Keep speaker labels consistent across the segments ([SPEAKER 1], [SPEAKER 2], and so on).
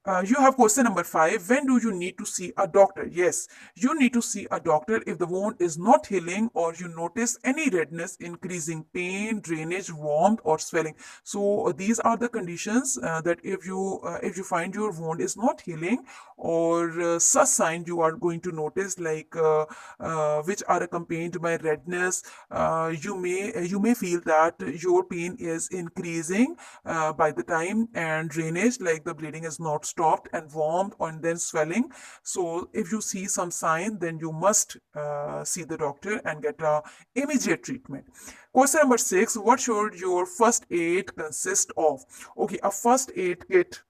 [SPEAKER 1] You have question number 5. When do you need to see a doctor? Yes, you need to see a doctor if the wound is not healing or you notice any redness, increasing pain, drainage, warmth, or swelling. So these are the conditions that if you find your wound is not healing, or such signs you are going to notice, like which are accompanied by redness. You may feel that your pain is increasing by the time, and drainage, like the bleeding is not stopped, and warmth and then swelling. So if you see some sign, then you must see the doctor and get a immediate treatment. Question number 6. What should your first aid consist of? Okay, a first aid kit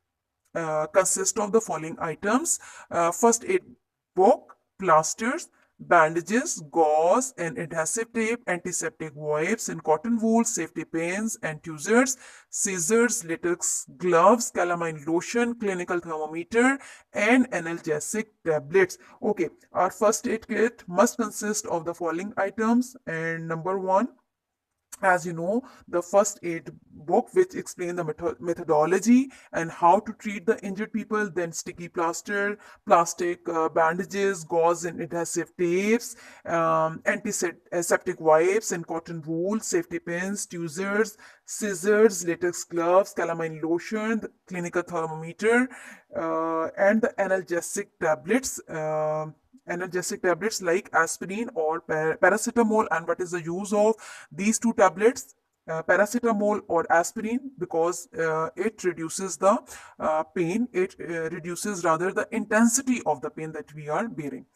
[SPEAKER 1] consists of the following items: first aid book, plasters, bandages, gauze and adhesive tape, antiseptic wipes and cotton wool, safety pins and tweezers, scissors, latex gloves, calamine lotion, clinical thermometer, and analgesic tablets. Okay, our first aid kit must consist of the following items. And number one, as you know, the first aid book, which explain the methodology and how to treat the injured people, then sticky plaster, plastic bandages, gauze and adhesive tapes, antiseptic wipes and cotton wool, safety pins, tweezers, scissors, latex gloves, calamine lotion, the clinical thermometer, and the analgesic tablets like aspirin or paracetamol. And what is the use of these two tablets, paracetamol or aspirin? Because it reduces the pain, it reduces rather the intensity of the pain that we are bearing.